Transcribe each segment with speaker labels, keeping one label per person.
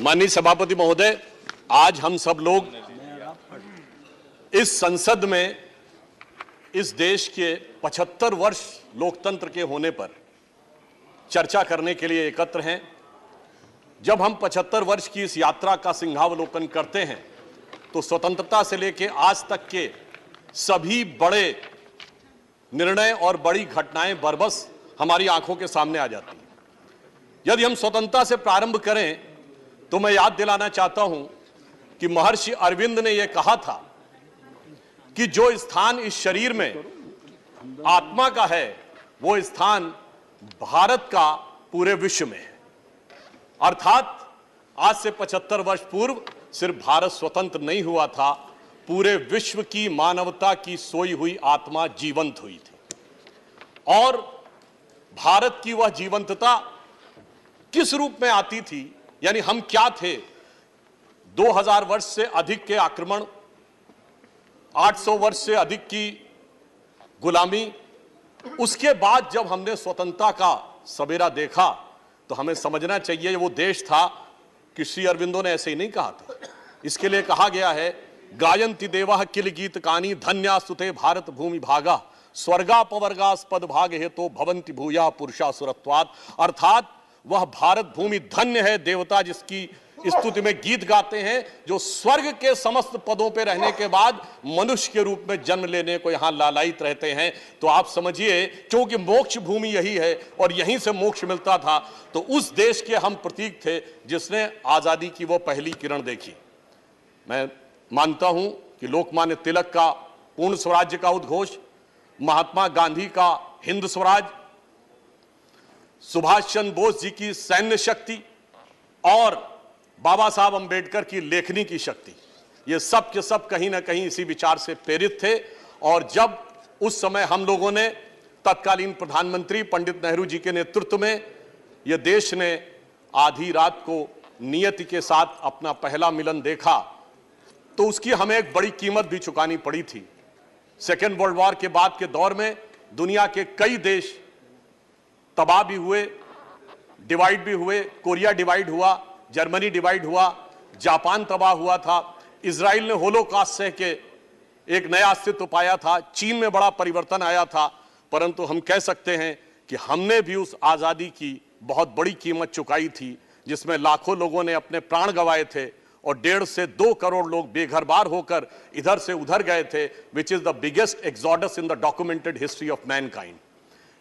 Speaker 1: माननीय सभापति महोदय, आज हम सब लोग इस संसद में इस देश के 75 वर्ष लोकतंत्र के होने पर चर्चा करने के लिए एकत्र हैं। जब हम 75 वर्ष की इस यात्रा का सिंहावलोकन करते हैं तो स्वतंत्रता से लेकर आज तक के सभी बड़े निर्णय और बड़ी घटनाएं बरबस हमारी आंखों के सामने आ जाती हैं। यदि हम स्वतंत्रता से प्रारंभ करें तो मैं याद दिलाना चाहता हूं कि महर्षि अरविंद ने यह कहा था कि जो स्थान इस शरीर में आत्मा का है वो स्थान भारत का पूरे विश्व में है। अर्थात आज से 75 वर्ष पूर्व सिर्फ भारत स्वतंत्र नहीं हुआ था, पूरे विश्व की मानवता की सोई हुई आत्मा जीवंत हुई थी। और भारत की वह जीवंतता किस रूप में आती थी, यानी हम क्या थे? 2000 वर्ष से अधिक के आक्रमण, 800 वर्ष से अधिक की गुलामी, उसके बाद जब हमने स्वतंत्रता का सवेरा देखा तो हमें समझना चाहिए वो देश था कि श्री अरविंदो ने ऐसे ही नहीं कहा था। इसके लिए कहा गया है, गायन्ति देवाः किल गीत कानी धन्यास्तुते भारत भूमि भागा स्वर्गापवर्गास्पद भाग हेतो भवन्ति भूया पुरुषा सुरत्वात्। अर्थात वह भारत भूमि धन्य है, देवता जिसकी स्तुति में गीत गाते हैं, जो स्वर्ग के समस्त पदों पे रहने के बाद मनुष्य के रूप में जन्म लेने को यहां लालायित रहते हैं। तो आप समझिए, क्योंकि मोक्ष भूमि यही है और यहीं से मोक्ष मिलता था, तो उस देश के हम प्रतीक थे जिसने आजादी की वो पहली किरण देखी। मैं मानता हूं कि लोकमान्य तिलक का पूर्ण स्वराज्य का उद्घोष, महात्मा गांधी का हिंद स्वराज, सुभाष चंद्र बोस जी की सैन्य शक्ति और बाबा साहब अंबेडकर की लेखनी की शक्ति, ये सब के सब कहीं ना कहीं इसी विचार से प्रेरित थे। और जब उस समय हम लोगों ने तत्कालीन प्रधानमंत्री पंडित नेहरू जी के नेतृत्व में यह देश ने आधी रात को नियति के साथ अपना पहला मिलन देखा, तो उसकी हमें एक बड़ी कीमत भी चुकानी पड़ी थी। सेकेंड वर्ल्ड वॉर के बाद के दौर में दुनिया के कई देश तबाह भी हुए, डिवाइड भी हुए। कोरिया डिवाइड हुआ, जर्मनी डिवाइड हुआ, जापान तबाह हुआ था, इजराइल ने होलोकॉस्ट सह के एक नया अस्तित्व पाया था, चीन में बड़ा परिवर्तन आया था। परंतु हम कह सकते हैं कि हमने भी उस आजादी की बहुत बड़ी कीमत चुकाई थी, जिसमें लाखों लोगों ने अपने प्राण गंवाए थे और 1.5 से 2 करोड़ लोग बेघर बार होकर इधर से उधर गए थे, which is the biggest exodus in the documented history of Mankind.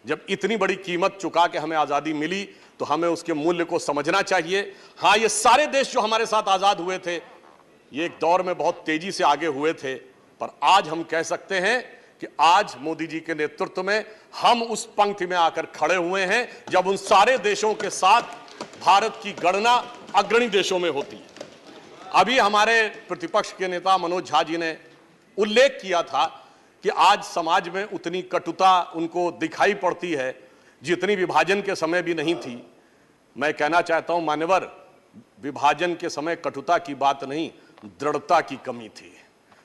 Speaker 1: जब इतनी बड़ी कीमत चुका के हमें आजादी मिली तो हमें उसके मूल्य को समझना चाहिए। हां, ये सारे देश जो हमारे साथ आजाद हुए थे, ये एक दौर में बहुत तेजी से आगे हुए थे, पर आज हम कह सकते हैं कि आज मोदी जी के नेतृत्व में हम उस पंक्ति में आकर खड़े हुए हैं जब उन सारे देशों के साथ भारत की गणना अग्रणी देशों में होती है। अभी हमारे प्रतिपक्ष के नेता मनोज झा जी ने उल्लेख किया था कि आज समाज में उतनी कटुता उनको दिखाई पड़ती है जितनी विभाजन के समय भी नहीं थी। मैं कहना चाहता हूं मान्यवर, विभाजन के समय कटुता की बात नहीं, दृढ़ता की कमी थी।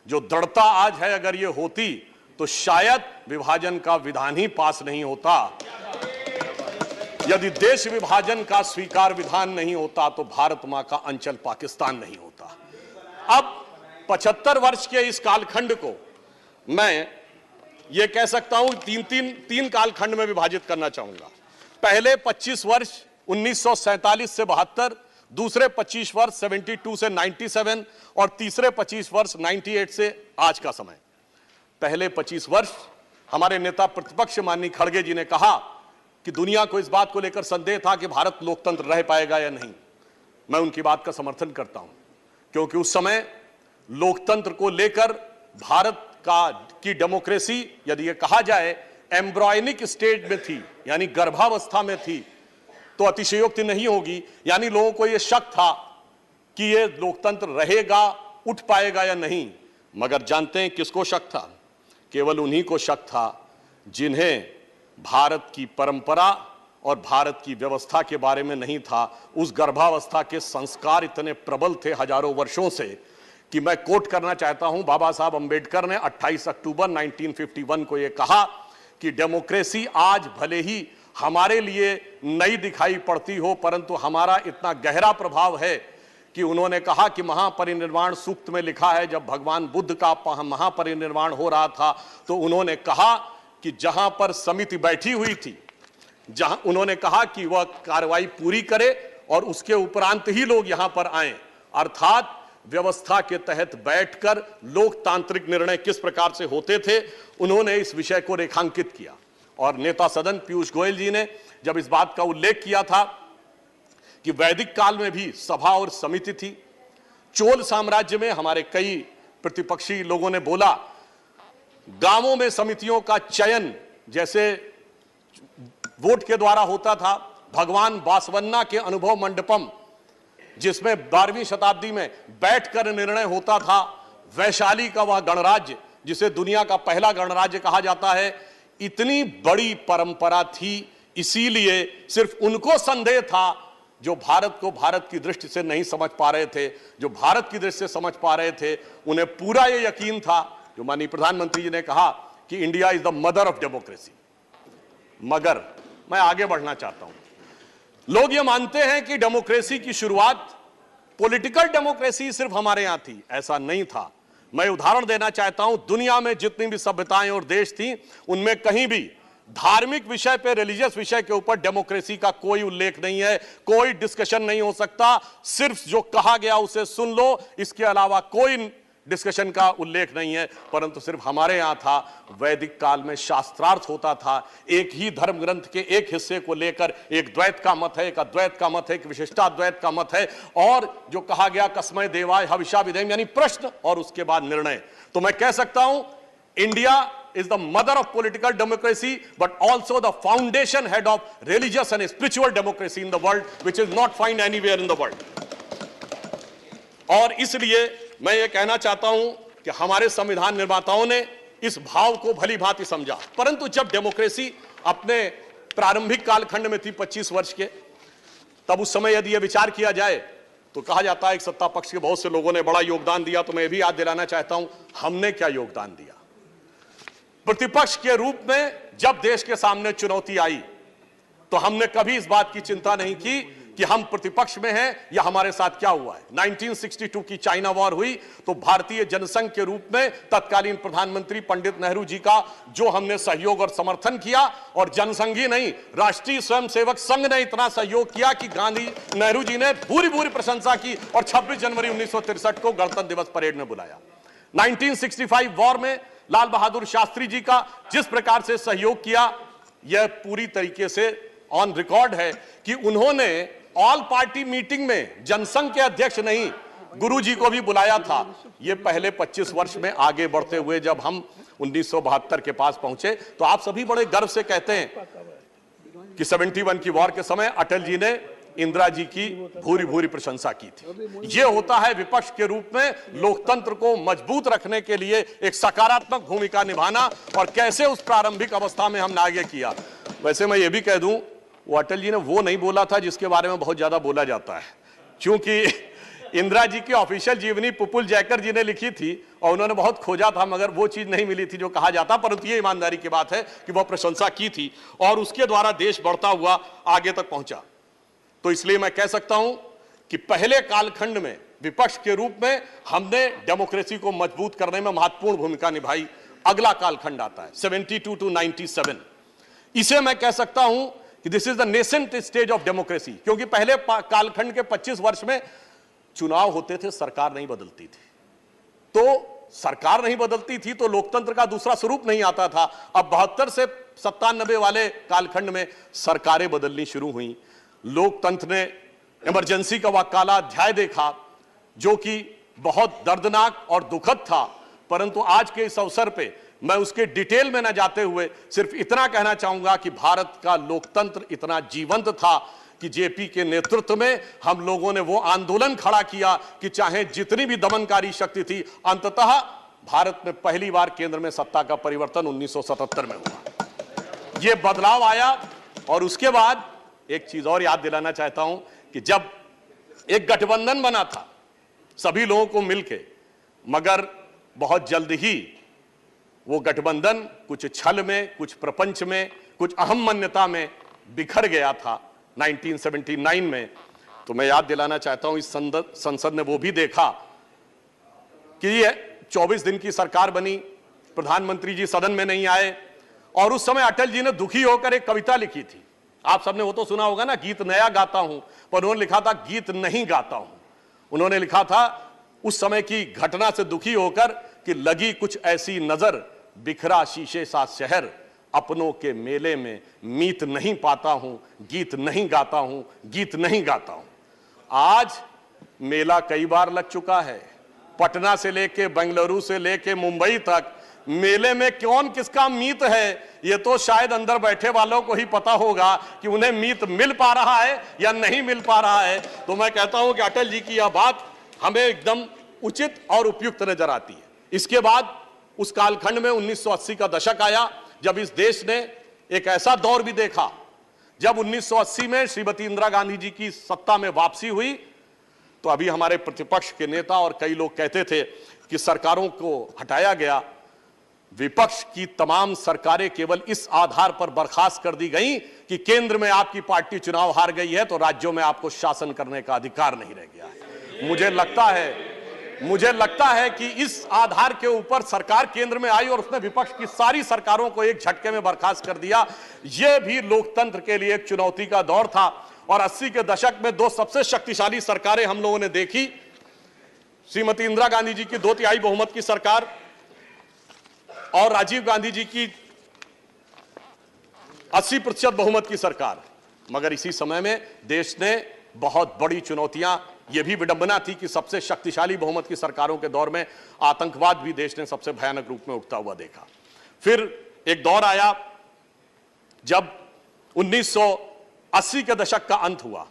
Speaker 1: जो दृढ़ता आज है, अगर ये होती तो शायद विभाजन का विधान ही पास नहीं होता। यदि देश विभाजन का स्वीकार विधान नहीं होता तो भारत मां का अंचल पाकिस्तान नहीं होता। अब 75 वर्ष के इस कालखंड को मैं ये कह सकता हूं, तीन कालखंड में विभाजित करना चाहूंगा। पहले 25 वर्ष 1947 से 72, दूसरे 25 वर्ष 72 से 97 और तीसरे 25 वर्ष 98 से आज का समय। पहले 25 वर्ष हमारे नेता प्रतिपक्ष माननीय खड़गे जी ने कहा कि दुनिया को इस बात को लेकर संदेह था कि भारत लोकतंत्र रह पाएगा या नहीं। मैं उनकी बात का समर्थन करता हूं, क्योंकि उस समय लोकतंत्र को लेकर भारत की डेमोक्रेसी, यदि ये कहा जाए, एम्ब्रायनिक स्टेज में थी, यानी गर्भावस्था में थी, तो अतिशयोक्ति नहीं होगी। यानी लोगों को यह शक था कि ये लोकतंत्र रहेगा, उठ पाएगा या नहीं। मगर जानते हैं किसको शक था? केवल उन्हीं को शक था जिन्हें भारत की परंपरा और भारत की व्यवस्था के बारे में नहीं था। उस गर्भावस्था के संस्कार इतने प्रबल थे हजारों वर्षों से कि मैं कोट करना चाहता हूं, बाबा साहब अंबेडकर ने 28 अक्टूबर 1951 को यह कहा कि डेमोक्रेसी आज भले ही हमारे लिए नई दिखाई पड़ती हो, परंतु हमारा इतना गहरा प्रभाव है कि उन्होंने कहा कि महापरिनिर्वाण सूक्त में लिखा है, जब भगवान बुद्ध का महापरिनिर्वाण हो रहा था तो उन्होंने कहा कि जहां पर समिति बैठी हुई थी, जहां उन्होंने कहा कि वह कार्रवाई पूरी करे और उसके उपरांत ही लोग यहां पर आए, अर्थात व्यवस्था के तहत बैठकर लोकतांत्रिक निर्णय किस प्रकार से होते थे, उन्होंने इस विषय को रेखांकित किया। और नेता सदन पीयूष गोयल जी ने जब इस बात का उल्लेख किया था कि वैदिक काल में भी सभा और समिति थी, चोल साम्राज्य में हमारे कई प्रतिपक्षी लोगों ने बोला गांवों में समितियों का चयन जैसे वोट के द्वारा होता था, भगवान बासवन्ना के अनुभव मंडपम जिसमें 12वीं शताब्दी में बैठकर निर्णय होता था, वैशाली का वह गणराज्य जिसे दुनिया का पहला गणराज्य कहा जाता है, इतनी बड़ी परंपरा थी। इसीलिए सिर्फ उनको संदेह था जो भारत को भारत की दृष्टि से नहीं समझ पा रहे थे, जो भारत की दृष्टि से समझ पा रहे थे उन्हें पूरा यह यकीन था, जो माननीय प्रधानमंत्री जी ने कहा कि India is the mother of democracy. मगर मैं आगे बढ़ना चाहता हूं। लोग ये मानते हैं कि डेमोक्रेसी की शुरुआत, पॉलिटिकल डेमोक्रेसी सिर्फ हमारे यहां थी, ऐसा नहीं था। मैं उदाहरण देना चाहता हूं, दुनिया में जितनी भी सभ्यताएं और देश थी उनमें कहीं भी धार्मिक विषय पे, रिलीजियस विषय के ऊपर डेमोक्रेसी का कोई उल्लेख नहीं है, कोई डिस्कशन नहीं हो सकता। सिर्फ जो कहा गया उसे सुन लो, इसके अलावा कोई डिस्कशन का उल्लेख नहीं है। परंतु सिर्फ हमारे यहां था। वैदिक काल में शास्त्रार्थ होता था, एक ही धर्म ग्रंथ के एक हिस्से को लेकर एक द्वैत का मत है, एक अद्वैत का मत है, एक विशिष्टाद्वैत का मत है, और जो कहा गया कस्मै देवाय हविषा विधेयम, यानी प्रश्न और उसके बाद निर्णय। तो मैं कह सकता हूं India is the mother of political democracy, but also the foundation head of religious and spiritual democracy in the world, which is not found anywhere in the world. और इसलिए मैं ये कहना चाहता हूं कि हमारे संविधान निर्माताओं ने इस भाव को भली भांति समझा। परंतु जब डेमोक्रेसी अपने प्रारंभिक कालखंड में थी 25 वर्ष के, तब उस समय यदि यह विचार किया जाए तो कहा जाता है कि सत्ता पक्ष के बहुत से लोगों ने बड़ा योगदान दिया। तो मैं भी याद दिलाना चाहता हूं हमने क्या योगदान दिया। प्रतिपक्ष के रूप में जब देश के सामने चुनौती आई तो हमने कभी इस बात की चिंता नहीं की कि हम प्रतिपक्ष में हैं या हमारे साथ क्या हुआ है। 1962 की चाइना वॉर हुई तो भारतीय जनसंघ के रूप में तत्कालीन प्रधानमंत्री पंडित नेहरू जी का जो हमने सहयोग और समर्थन किया, और जनसंघ ही नहीं, राष्ट्रीय स्वयंसेवक संघ ने इतना सहयोग किया कि गांधी नेहरू जी ने पूरी पूरी प्रशंसा की और 26 जनवरी 1963 को गणतंत्र दिवस परेड में बुलाया। 1965 वॉर में लाल बहादुर शास्त्री जी का जिस प्रकार से सहयोग किया, यह पूरी तरीके से ऑन रिकॉर्ड है कि उन्होंने ऑल पार्टी मीटिंग में जनसंघ के अध्यक्ष नहीं, गुरुजी को भी बुलाया था। यह पहले 25 वर्ष में आगे बढ़ते हुए जब हम 1972 के पास पहुंचे तो आप सभी बड़े गर्व से कहते हैं कि 71 की वॉर के समय अटल जी ने इंदिरा जी की भूरी भूरी प्रशंसा की थी। यह होता है विपक्ष के रूप में लोकतंत्र को मजबूत रखने के लिए एक सकारात्मक भूमिका निभाना, और कैसे उस प्रारंभिक अवस्था में हमने आगे किया। वैसे मैं ये भी कह दूं, वो अटल जी ने वो नहीं बोला था जिसके बारे में बहुत ज्यादा बोला जाता है, क्योंकि इंदिरा जी की ऑफिशियल जीवनी पुपुल जयकर जी ने लिखी थी और उन्होंने बहुत खोजा था, मगर वो चीज नहीं मिली थी जो कहा जाता। परंतु ये ईमानदारी की बात है कि वह प्रशंसा की थी और उसके द्वारा देश बढ़ता हुआ आगे तक पहुंचा। तो इसलिए मैं कह सकता हूं कि पहले कालखंड में विपक्ष के रूप में हमने डेमोक्रेसी को मजबूत करने में महत्वपूर्ण भूमिका निभाई। अगला कालखंड आता है 72 टू 97। इसे मैं कह सकता हूं कि this is the nascent stage of democracy, क्योंकि पहले कालखंड के 25 वर्ष में चुनाव होते थे, सरकार नहीं बदलती थी। तो सरकार नहीं बदलती थी तो लोकतंत्र का दूसरा स्वरूप नहीं आता था। अब 72 से 97 वाले कालखंड में सरकारें बदलनी शुरू हुई। लोकतंत्र ने इमरजेंसी का वह काला अध्याय देखा जो कि बहुत दर्दनाक और दुखद था। परंतु आज के इस अवसर पे मैं उसके डिटेल में न जाते हुए सिर्फ इतना कहना चाहूंगा कि भारत का लोकतंत्र इतना जीवंत था कि जेपी के नेतृत्व में हम लोगों ने वो आंदोलन खड़ा किया कि चाहे जितनी भी दमनकारी शक्ति थी, अंततः भारत में पहली बार केंद्र में सत्ता का परिवर्तन 1977 में हुआ। ये बदलाव आया। और उसके बाद एक चीज और याद दिलाना चाहता हूं कि जब एक गठबंधन बना था सभी लोगों को मिलके, मगर बहुत जल्द ही वो गठबंधन कुछ छल में, कुछ प्रपंच में, कुछ अहम मान्यता में बिखर गया था 1979 में। तो मैं याद दिलाना चाहता हूं, इस संसद ने वो भी देखा कि ये 24 दिन की सरकार बनी, प्रधानमंत्री जी सदन में नहीं आए, और उस समय अटल जी ने दुखी होकर एक कविता लिखी थी। आप सबने वो तो सुना होगा ना, गीत नया गाता हूं, पर उन्होंने लिखा था गीत नहीं गाता हूं। उन्होंने लिखा था उस समय की घटना से दुखी होकर कि लगी कुछ ऐसी नजर, बिखरा शीशे सा शहर, अपनों के मेले में मीत नहीं पाता हूं, गीत नहीं गाता हूं, गीत नहीं गाता हूं। आज मेला कई बार लग चुका है, पटना से लेके बेंगलुरु से लेके मुंबई तक, मेले में कौन किसका मीत है ये तो शायद अंदर बैठे वालों को ही पता होगा कि उन्हें मीत मिल पा रहा है या नहीं मिल पा रहा है। तो मैं कहता हूं कि अटल जी की यह बात हमें एकदम उचित और उपयुक्त नजर आती है। इसके बाद उस कालखंड में 1980 का दशक आया, जब इस देश ने एक ऐसा दौर भी देखा जब 1980 में श्रीमती इंदिरा गांधी जी की सत्ता में वापसी हुई। तो अभी हमारे प्रतिपक्ष के नेता और कई लोग कहते थे कि सरकारों को हटाया गया, विपक्ष की तमाम सरकारें केवल इस आधार पर बर्खास्त कर दी गई कि केंद्र में आपकी पार्टी चुनाव हार गई है तो राज्यों में आपको शासन करने का अधिकार नहीं रह गया है। मुझे लगता है कि इस आधार के ऊपर सरकार केंद्र में आई और उसने विपक्ष की सारी सरकारों को एक झटके में बर्खास्त कर दिया। यह भी लोकतंत्र के लिए एक चुनौती का दौर था। और 80 के दशक में दो सबसे शक्तिशाली सरकारें हम लोगों ने देखी, श्रीमती इंदिरा गांधी जी की 2/3 बहुमत की सरकार और राजीव गांधी जी की 80% बहुमत की सरकार। मगर इसी समय में देश ने बहुत बड़ी चुनौतियां, यह भी विडंबना थी कि सबसे शक्तिशाली बहुमत की सरकारों के दौर में आतंकवाद भी देश ने सबसे भयानक रूप में उठता हुआ देखा। फिर एक दौर आया जब 1980 के दशक का अंत हुआ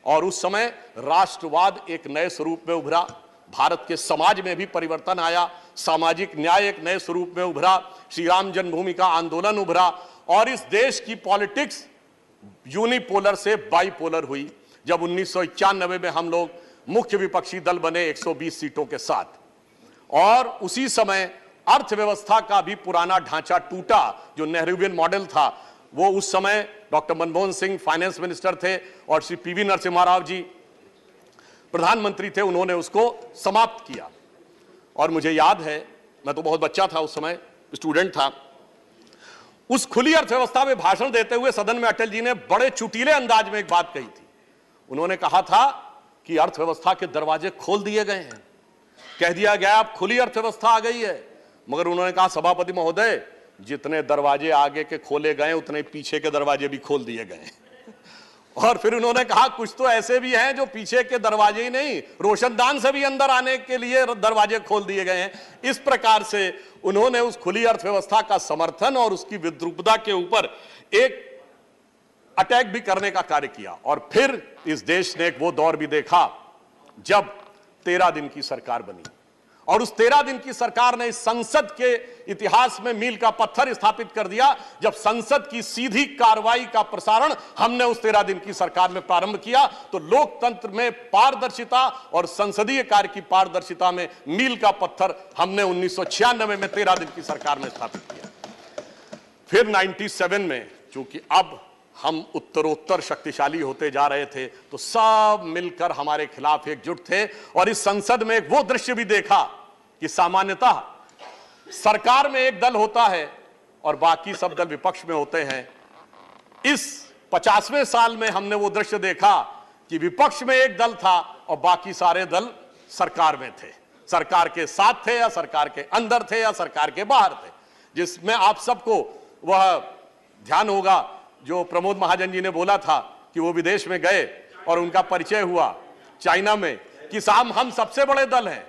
Speaker 1: और उस समय राष्ट्रवाद एक नए स्वरूप में उभरा, भारत के समाज में भी परिवर्तन आया, सामाजिक न्याय एक नए स्वरूप में उभरा, श्री राम जन्मभूमि का आंदोलन उभरा और इस देश की पॉलिटिक्स यूनिपोलर से बाइपोलर हुई। जब 1991 में हम लोग मुख्य विपक्षी दल बने 120 सीटों के साथ, और उसी समय अर्थव्यवस्था का भी पुराना ढांचा टूटा। जो नेहरूवियन मॉडल था वो उस समय doctor Manmohan Singh finance minister थे और श्री पीवी नरसिम्हा राव जी प्रधानमंत्री थे, उन्होंने उसको समाप्त किया। और मुझे याद है, मैं तो बहुत बच्चा था उस समय, स्टूडेंट था, उस खुली अर्थव्यवस्था में भाषण देते हुए सदन में अटल जी ने बड़े चुटीले अंदाज में एक बात कही थी। उन्होंने कहा था कि अर्थव्यवस्था के दरवाजे खोल दिए गए हैं, कह दिया गया अब खुली अर्थव्यवस्था आ गई है। मगर उन्होंने कहा सभापति महोदय, जितने दरवाजे आगे के खोले गए उतने पीछे के दरवाजे भी खोल दिए गए। और फिर उन्होंने कहा कुछ तो ऐसे भी हैं जो पीछे के दरवाजे ही नहीं, रोशनदान से भी अंदर आने के लिए दरवाजे खोल दिए गए हैं। इस प्रकार से उन्होंने उस खुली अर्थव्यवस्था का समर्थन और उसकी विद्रूपता के ऊपर एक अटैक भी करने का कार्य किया। और फिर इस देश ने एक वो दौर भी देखा जब 13 दिन की सरकार बनी और उस 13 दिन की सरकार ने इस संसद के इतिहास में मील का पत्थर स्थापित कर दिया। जब संसद की सीधी कार्रवाई का प्रसारण हमने उस 13 दिन की सरकार में प्रारंभ किया तो लोकतंत्र में पारदर्शिता और संसदीय कार्य की पारदर्शिता में मील का पत्थर हमने 1996 में 13 दिन की सरकार में स्थापित किया। फिर 97 में चूंकि अब हम उत्तरोत्तर शक्तिशाली होते जा रहे थे तो सब मिलकर हमारे खिलाफ एकजुट थे और इस संसद में वो दृश्य भी देखा कि सामान्यतः सरकार में एक दल होता है और बाकी सब दल विपक्ष में होते हैं। इस 50वें साल में हमने वो दृश्य देखा कि विपक्ष में एक दल था और बाकी सारे दल सरकार में थे, सरकार के साथ थे या सरकार के अंदर थे या सरकार के बाहर थे। जिसमें आप सबको वह ध्यान होगा जो प्रमोद महाजन जी ने बोला था कि वो विदेश में गए और उनका परिचय हुआ चाइना में कि साहब हम सबसे बड़े दल हैं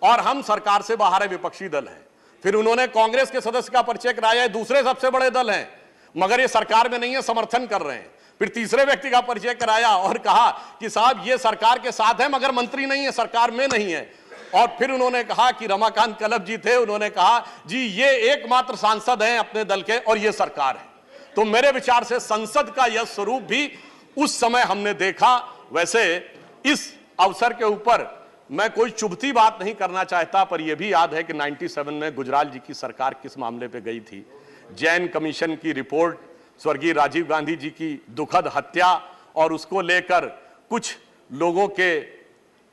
Speaker 1: और हम सरकार से बाहर है, विपक्षी दल हैं। फिर उन्होंने कांग्रेस के सदस्य का परिचय कराया, दूसरे सबसे बड़े दल हैं मगर ये सरकार में नहीं है, समर्थन कर रहे हैं। फिर तीसरे व्यक्ति का परिचय कराया और कहा कि साहब ये सरकार के साथ है मगर मंत्री नहीं है, सरकार में नहीं है। और फिर उन्होंने कहा कि रमाकांत कलब जी थे, उन्होंने कहा जी ये एकमात्र सांसद हैं अपने दल के और ये सरकार है। तो मेरे विचार से संसद का यह स्वरूप भी उस समय हमने देखा। वैसे इस अवसर के ऊपर मैं कोई चुभती बात नहीं करना चाहता, पर यह भी याद है कि 97 में गुजराल जी की सरकार किस मामले पे गई थी। जैन कमीशन की रिपोर्ट, स्वर्गीय राजीव गांधी जी की दुखद हत्या और उसको लेकर कुछ लोगों के,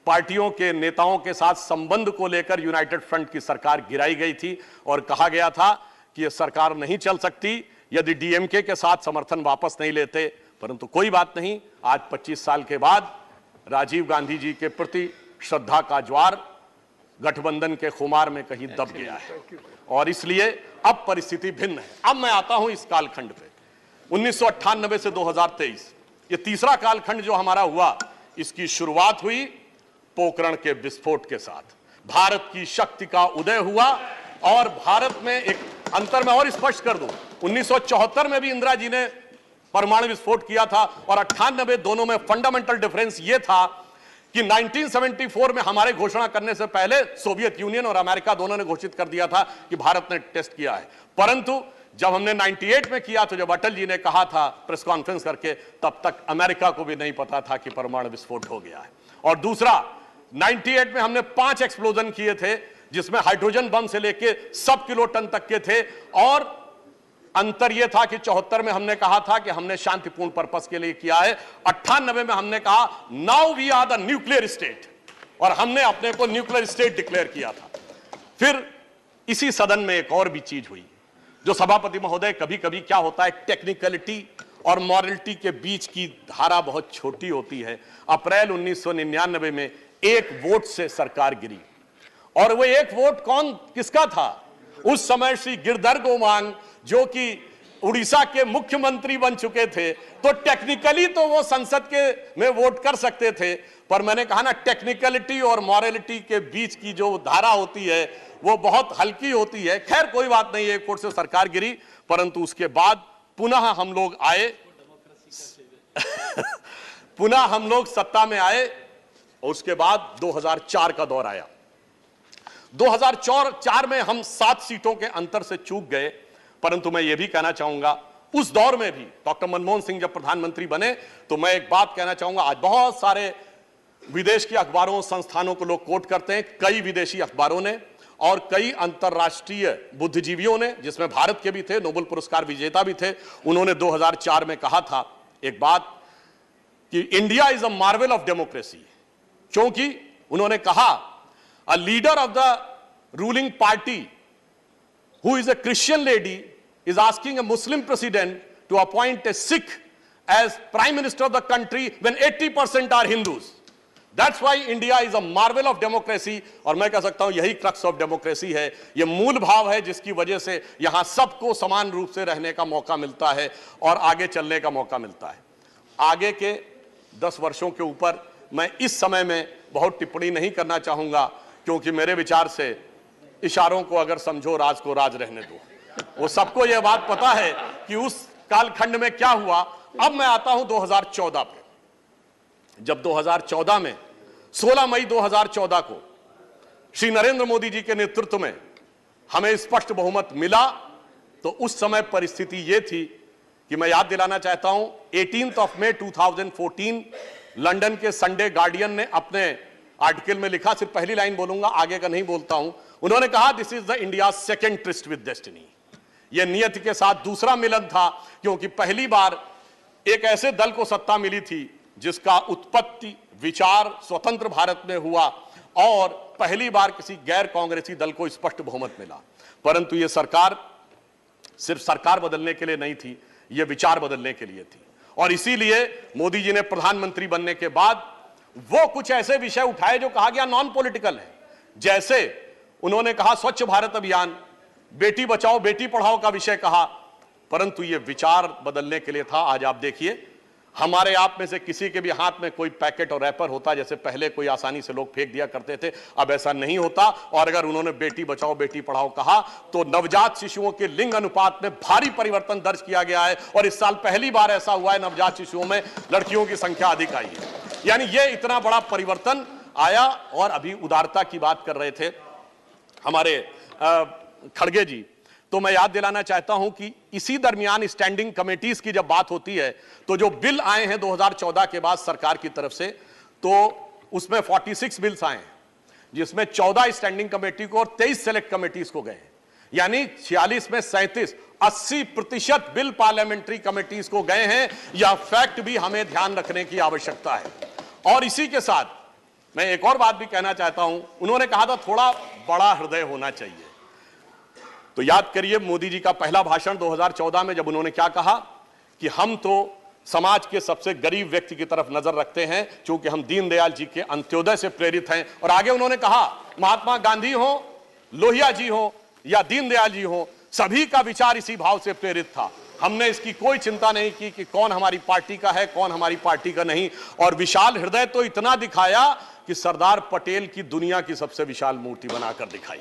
Speaker 1: पार्टियों के नेताओं के साथ संबंध को लेकर यूनाइटेड फ्रंट की सरकार गिराई गई थी और कहा गया था कि यह सरकार नहीं चल सकती यदि डीएमके के साथ समर्थन वापस नहीं लेते। परंतु कोई बात नहीं, आज 25 साल के बाद राजीव गांधी जी के प्रति श्रद्धा का ज्वार गठबंधन के खुमार में कहीं दब गया है और इसलिए अब परिस्थिति भिन्न है। अब मैं आता हूं इस कालखंड पे, 1998 से 2023, ये तीसरा कालखंड जो हमारा हुआ, इसकी शुरुआत हुई पोखरण के विस्फोट के साथ। भारत की शक्ति का उदय हुआ और भारत में एक अंतर मैं और स्पष्ट कर दूं, 1974 में भी इंदिरा जी ने परमाणु विस्फोट किया था और 98 दोनों में फंडामेंटल डिफरेंस यह था कि 1974 में हमारे घोषणा करने से पहले सोवियत यूनियन और अमेरिका दोनों ने घोषित कर दिया था कि भारत ने टेस्ट किया है। परंतु जब हमने 98 में किया तो जब अटल जी ने कहा था प्रेस कॉन्फ्रेंस करके, तब तक अमेरिका को भी नहीं पता था कि परमाणु विस्फोट हो गया है। और दूसरा, 98 में हमने 5 एक्सप्लोजन किए थे जिसमें हाइड्रोजन बम से लेके सब किलो टन तक के थे और अंतर यह था कि 74 में हमने कहा था कि हमने शांतिपूर्ण पर्पस के लिए किया है, 98 में हमने कहा now we are the nuclear state और हमने अपने को न्यूक्लियर स्टेट डिक्लेयर किया था। फिर इसी सदन में एक और भी चीज हुई जो सभापति महोदय, कभी कभी क्या होता है, टेक्निकलिटी और मॉरलिटी के बीच की धारा बहुत छोटी होती है। अप्रैल 1999 में एक वोट से सरकार गिरी और वो एक वोट किसका था? उस समय श्री गिरधर गोमांग जो कि उड़ीसा के मुख्यमंत्री बन चुके थे, तो टेक्निकली तो वो संसद के में वोट कर सकते थे, पर मैंने कहा ना, टेक्निकलिटी और मॉरलिटी के बीच की जो धारा होती है वो बहुत हल्की होती है। खैर कोई बात नहीं, एक वोट से सरकार गिरी, परंतु उसके बाद पुनः हम लोग आए पुनः हम लोग सत्ता में आए और उसके बाद 2004 का दौर आया। 2004 में हम 7 सीटों के अंतर से चूक गए, परंतु मैं यह भी कहना चाहूंगा उस दौर में भी डॉक्टर मनमोहन सिंह जब प्रधानमंत्री बने तो मैं एक बात कहना चाहूंगा, आज बहुत सारे विदेश के अखबारों संस्थानों को लोग कोट करते हैं, कई विदेशी अखबारों ने और कई अंतरराष्ट्रीय बुद्धिजीवियों ने, जिसमें भारत के भी थे, नोबेल पुरस्कार विजेता भी थे, उन्होंने 2004 में कहा था एक बात कि India is a marvel of democracy, क्योंकि उन्होंने कहा a leader of the ruling party who is a Christian lady is asking a Muslim president to appoint a Sikh as prime minister of the country when 80% are Hindus. That's why India is a marvel of democracy और मैं कह सकता हूं यही crux of democracy है। यह मूल भाव है जिसकी वजह से यहां सबको समान रूप से रहने का मौका मिलता है और आगे चलने का मौका मिलता है। आगे के 10 वर्षों के ऊपर मैं इस समय में बहुत टिप्पणी नहीं करना चाहूंगा, क्योंकि मेरे विचार से इशारों को अगर समझो राज को राज रहने दो, वो सबको यह बात पता है कि उस कालखंड में क्या हुआ। अब मैं आता हूं 2014 पे। जब 2014 में 16 मई 2014 को श्री नरेंद्र मोदी जी के नेतृत्व में हमें स्पष्ट बहुमत मिला, तो उस समय परिस्थिति यह थी कि मैं याद दिलाना चाहता हूं 18 मई 2014 लंदन के संडे गार्डियन ने अपने आर्टिकल में लिखा, सिर्फ पहली लाइन बोलूंगा, आगे का नहीं बोलता हूं। उन्होंने कहा this is the India second tourist with destiny. यह नियति के साथ दूसरा मिलन था, क्योंकि पहली बार एक ऐसे दल को सत्ता मिली थी जिसका उत्पत्ति विचार स्वतंत्र भारत में हुआ और पहली बार किसी गैर कांग्रेसी दल को स्पष्ट बहुमत मिला। परंतु यह सरकार सिर्फ सरकार बदलने के लिए नहीं थी, यह विचार बदलने के लिए थी और इसीलिए मोदी जी ने प्रधानमंत्री बनने के बाद वो कुछ ऐसे विषय उठाए जो कहा गया नॉन पॉलिटिकल है। जैसे उन्होंने कहा स्वच्छ भारत अभियान, बेटी बचाओ बेटी पढ़ाओ का विषय कहा, परंतु ये विचार बदलने के लिए था। आज आप देखिए, हमारे आप में से किसी के भी हाथ में कोई पैकेट और रैपर होता, जैसे पहले कोई आसानी से लोग फेंक दिया करते थे, अब ऐसा नहीं होता। और अगर उन्होंने बेटी बचाओ बेटी पढ़ाओ कहा तो नवजात शिशुओं के लिंग अनुपात में भारी परिवर्तन दर्ज किया गया है और इस साल पहली बार ऐसा हुआ है नवजात शिशुओं में लड़कियों की संख्या अधिक आई है। यानी ये इतना बड़ा परिवर्तन आया। और अभी उदारता की बात कर रहे थे हमारे खड़गे जी, तो मैं याद दिलाना चाहता हूं कि इसी दरमियान स्टैंडिंग कमेटीज की जब बात होती है तो जो बिल आए हैं 2014 के बाद सरकार की तरफ से, तो उसमें 46 बिल्स आए हैं जिसमें 14 स्टैंडिंग कमेटी को और 23 सेलेक्ट कमेटीज को गए हैं, यानी 46 में 37, 80% बिल पार्लियामेंट्री कमेटीज को गए हैं। यह फैक्ट भी हमें ध्यान रखने की आवश्यकता है। और इसी के साथ मैं एक और बात भी कहना चाहता हूं, उन्होंने कहा था थोड़ा बड़ा हृदय होना चाहिए। तो याद करिए मोदी जी का पहला भाषण 2014 में, जब उन्होंने क्या कहा कि हम तो समाज के सबसे गरीब व्यक्ति की तरफ नजर रखते हैं, क्योंकि हम दीनदयाल जी के अंत्योदय से प्रेरित हैं। और आगे उन्होंने कहा महात्मा गांधी हो, लोहिया जी हो या दीनदयाल जी हो, सभी का विचार इसी भाव से प्रेरित था। हमने इसकी कोई चिंता नहीं की कि कौन हमारी पार्टी का है, कौन हमारी पार्टी का नहीं। और विशाल हृदय तो इतना दिखाया कि सरदार पटेल की दुनिया की सबसे विशाल मूर्ति बनाकर दिखाई।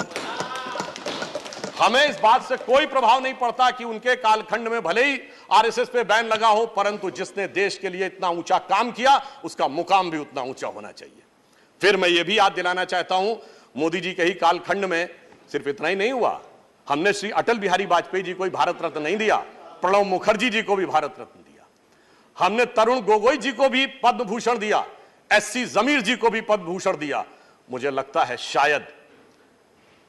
Speaker 1: हमें इस बात से कोई प्रभाव नहीं पड़ता कि उनके कालखंड में भले ही आरएसएस पे बैन लगा हो, परंतु जिसने देश के लिए इतना ऊंचा काम किया उसका मुकाम भी उतना ऊंचा होना चाहिए। फिर मैं ये भी याद दिलाना चाहता हूं, मोदी जी के ही कालखंड में सिर्फ इतना ही नहीं हुआ, हमने श्री अटल बिहारी वाजपेयी जी को भारत रत्न नहीं दिया, प्रणब मुखर्जी जी को भी भारत रत्न दिया। हमने तरुण गोगोई जी को भी पद्म भूषण दिया, एससी जमीर जी को भी पद्म भूषण दिया। मुझे लगता है शायद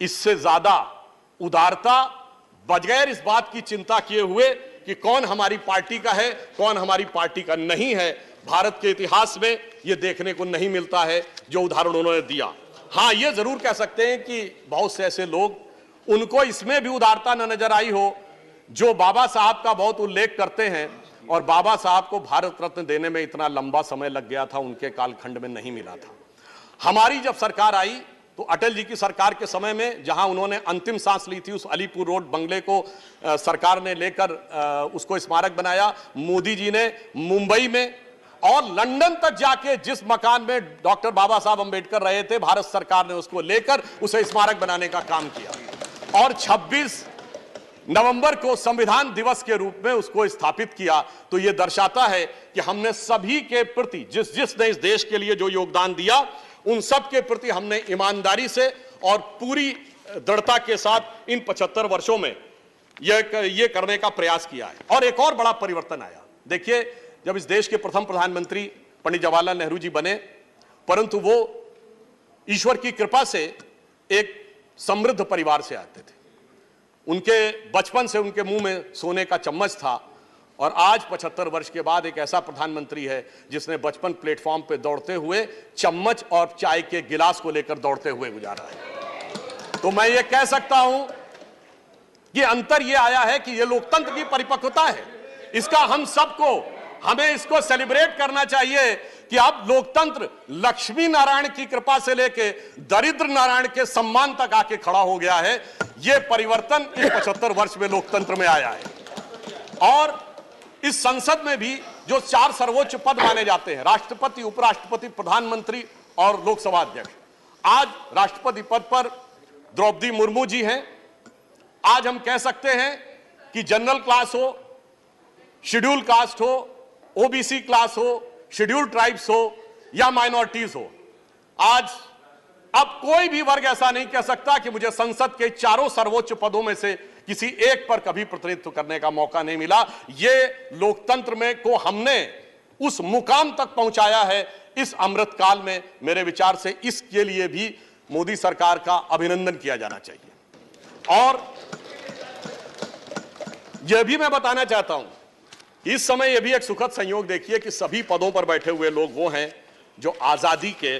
Speaker 1: इससे ज्यादा उदारता, बगैर इस बात की चिंता किए हुए कि कौन हमारी पार्टी का है, कौन हमारी पार्टी का नहीं है, भारत के इतिहास में यह देखने को नहीं मिलता है जो उदाहरण उन्होंने दिया। हां, यह जरूर कह सकते हैं कि बहुत से ऐसे लोग, उनको इसमें भी उदारता न नजर आई हो, जो बाबा साहब का बहुत उल्लेख करते हैं। और बाबा साहब को भारत रत्न देने में इतना लंबा समय लग गया था, उनके कालखंड में नहीं मिला था। हमारी जब सरकार आई तो अटल जी की सरकार के समय में, जहां उन्होंने अंतिम सांस ली थी, उस अलीपुर रोड बंगले को सरकार ने लेकर उसको स्मारक बनाया। मोदी जी ने मुंबई में और लंदन तक जाके जिस मकान में डॉक्टर बाबा साहब अंबेडकर रहे थे, भारत सरकार ने उसको लेकर उसे स्मारक बनाने का काम किया और 26 नवंबर को संविधान दिवस के रूप में उसको स्थापित किया। तो यह दर्शाता है कि हमने सभी के प्रति, जिसने इस देश के लिए जो योगदान दिया, उन सब के प्रति हमने ईमानदारी से और पूरी दृढ़ता के साथ इन 75 वर्षों में यह करने का प्रयास किया है। और एक और बड़ा परिवर्तन आया। देखिए, जब इस देश के प्रथम प्रधानमंत्री पंडित जवाहरलाल नेहरू जी बने, परंतु वो ईश्वर की कृपा से एक समृद्ध परिवार से आते थे। उनके बचपन से उनके मुंह में सोने का चम्मच था। और आज 75 वर्ष के बाद एक ऐसा प्रधानमंत्री है जिसने बचपन प्लेटफॉर्म पे दौड़ते हुए चम्मच और चाय के गिलास को लेकर दौड़ते हुए गुजारा है। तो मैं ये कह सकता हूं कि अंतर ये आया है कि ये लोकतंत्र की परिपक्वता है। इसका हम सबको, हमें इसको सेलिब्रेट करना चाहिए कि अब लोकतंत्र लक्ष्मी नारायण की कृपा से लेके दरिद्र नारायण के सम्मान तक आके खड़ा हो गया है। यह परिवर्तन इस 75 वर्ष में लोकतंत्र में आया है। और इस संसद में भी जो 4 सर्वोच्च पद माने जाते हैं, राष्ट्रपति, उपराष्ट्रपति, प्रधानमंत्री और लोकसभा अध्यक्ष, आज राष्ट्रपति पद पर द्रौपदी मुर्मू जी हैं। आज हम कह सकते हैं कि जनरल क्लास हो, शेड्यूल कास्ट हो, ओबीसी क्लास हो, शेड्यूल ट्राइब्स हो या माइनॉरिटीज हो, आज अब कोई भी वर्ग ऐसा नहीं कह सकता कि मुझे संसद के 4 सर्वोच्च पदों में से किसी एक पर कभी प्रतिनिधित्व करने का मौका नहीं मिला। ये लोकतंत्र में को हमने उस मुकाम तक पहुंचाया है इस अमृत काल में। मेरे विचार से इसके लिए भी मोदी सरकार का अभिनंदन किया जाना चाहिए। और यह भी मैं बताना चाहता हूं, इस समय यह भी एक सुखद संयोग देखिए कि सभी पदों पर बैठे हुए लोग वो हैं जो आजादी के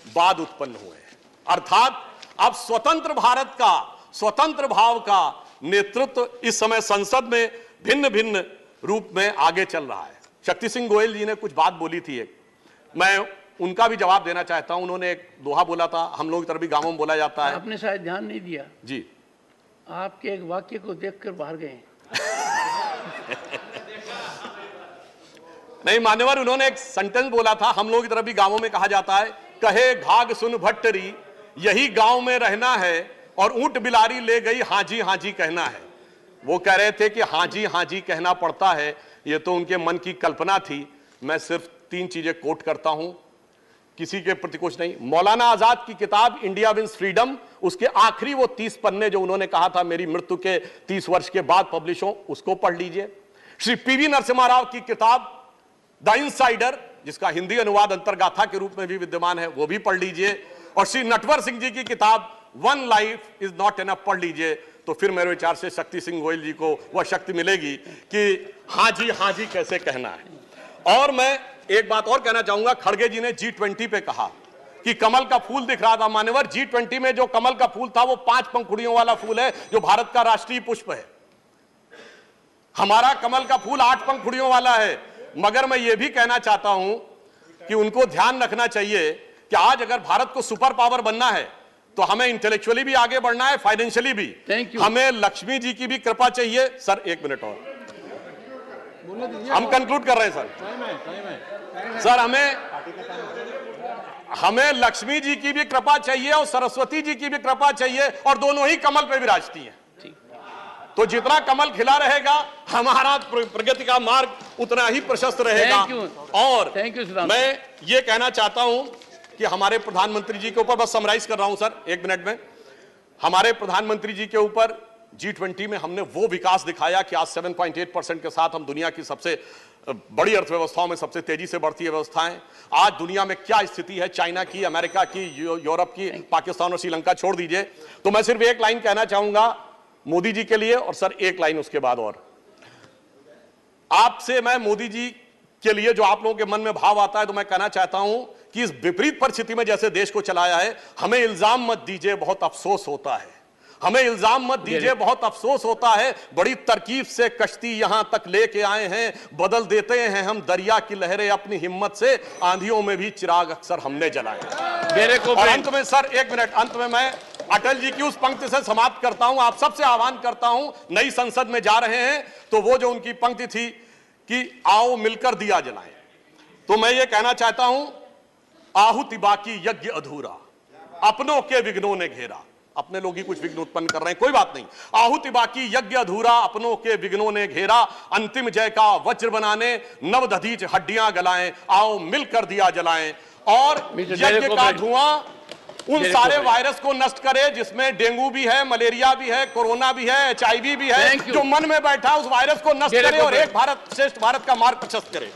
Speaker 1: बाद उत्पन्न हुए हैं। अर्थात अब स्वतंत्र भारत का, स्वतंत्र भाव का नेतृत्व इस समय संसद में भिन्न भिन्न रूप में आगे चल रहा है। शक्ति सिंह गोयल जी ने कुछ बात बोली थी, एक मैं उनका भी जवाब देना चाहता हूं। उन्होंने एक दोहा बोला था, हम लोग की तरफ भी गांवों में बोला जाता है।
Speaker 2: आपने शायद ध्यान नहीं दिया
Speaker 1: जी,
Speaker 2: आपके एक वाक्य को देखकर बाहर गए।
Speaker 1: नहीं मान्यवर, उन्होंने एक सेंटेंस बोला था, हम लोग की तरफ भी गांवों में कहा जाता है, कहे घाघ सुन भट्टरी यही गांव में रहना है, और ऊंट बिलारी ले गई हाजी हाजी कहना है। वो कह रहे थे कि हाजी हाजी कहना पड़ता है, ये तो उनके मन की कल्पना थी। मैं सिर्फ 3 चीजें कोट करता हूं, किसी के प्रति कुछ नहीं। मौलाना आजाद की किताब इंडिया विंस फ्रीडम, उसके आखिरी वो 30 पन्ने जो उन्होंने कहा था मेरी मृत्यु के 30 वर्ष के बाद पब्लिश हो, उसको पढ़ लीजिए। श्री पीवी नरसिम्हा राव की किताब द इनसाइडर, जिसका हिंदी अनुवाद अंतर्गाथा के रूप में भी विद्यमान है, वो भी पढ़ लीजिए। और श्री नटवर सिंह जी की किताब one life is not enough पढ़ लीजिए, तो फिर मेरे विचार से शक्ति सिंह गोयल जी को वह शक्ति मिलेगी कि हाँ जी कैसे कहना है। और मैं एक बात और कहना चाहूंगा, खड़गे जी ने G20 पे कहा कि कमल का फूल दिख रहा था। मान्यवर, G20 में जो कमल का फूल था वो 5 पंखुड़ियों वाला फूल है जो भारत का राष्ट्रीय पुष्प है। हमारा कमल का फूल 8 पंखुड़ियों वाला है। मगर मैं ये भी कहना चाहता हूं कि उनको ध्यान रखना चाहिए कि आज अगर भारत को सुपर पावर बनना है तो हमें इंटेलेक्चुअली भी आगे बढ़ना है, फाइनेंशियली भी। हमें लक्ष्मी जी की भी कृपा चाहिए। सर 1 मिनट और, हम कंक्लूड कर रहे हैं सर। हमें लक्ष्मी जी की भी कृपा चाहिए और सरस्वती जी की भी कृपा चाहिए, और दोनों ही कमल पे विराजती हैं। तो जितना कमल खिला रहेगा हमारा प्रगति का मार्ग उतना ही प्रशस्त रहेगा। और मैं ये कहना चाहता हूं कि हमारे प्रधानमंत्री जी के ऊपर, बस समराइज कर रहा हूं सर 1 मिनट में, हमारे प्रधानमंत्री जी के ऊपर G20 में हमने वो विकास दिखाया कि आज 7.8% के साथ हम दुनिया की सबसे बड़ी अर्थव्यवस्थाओं में सबसे तेजी से बढ़ती व्यवस्थाएं। आज दुनिया में क्या स्थिति है, चाइना की, अमेरिका की, यूरोप की, पाकिस्तान और श्रीलंका छोड़ दीजिए। तो मैं सिर्फ एक लाइन कहना चाहूंगा मोदी जी के लिए, और सर एक लाइन उसके बाद और आपसे। मैं मोदी जी के लिए जो आप लोगों के मन में भाव आता है, तो मैं कहना चाहता हूं कि इस विपरीत परिस्थिति में जैसे देश को चलाया है, हमें इल्जाम मत दीजिए, बहुत अफसोस होता है। हमें इल्जाम मत दीजिए, बहुत अफसोस होता है। बड़ी तरकीब से कश्ती यहां तक लेके आए हैं, बदल देते हैं हम दरिया की लहरें अपनी हिम्मत से, आंधियों में भी चिराग अक्सर हमने जलाए। और अंत में सर 1 मिनट, अंत में मैं अटल जी की उस पंक्ति से समाप्त करता हूं। आप सबसे आह्वान करता हूं, नई संसद में जा रहे हैं तो वो जो उनकी पंक्ति थी कि आओ मिलकर दिया जलाएं, तो मैं ये कहना चाहता हूं, आहुति बाकी यज्ञ अधूरा, अपनों के विघ्नों ने घेरा। अपने लोग ही कुछ विघ्न उत्पन्न कर रहे हैं, कोई बात नहीं। आहुति बाकी यज्ञ अधूरा, अपनों के विघ्नों ने घेरा, अंतिम जय का वज्र बनाने नव दधीच हड्डियां गलाएं, आओ मिलकर दिया जलाएं। और यज्ञ का धुआं उन सारे वायरस को नष्ट करे जिसमें डेंगू भी है, मलेरिया भी है, कोरोना भी है, HIV भी है, जो मन में बैठा उस वायरस को नष्ट करे और एक भारत श्रेष्ठ भारत का मार्ग प्रशस्त करे।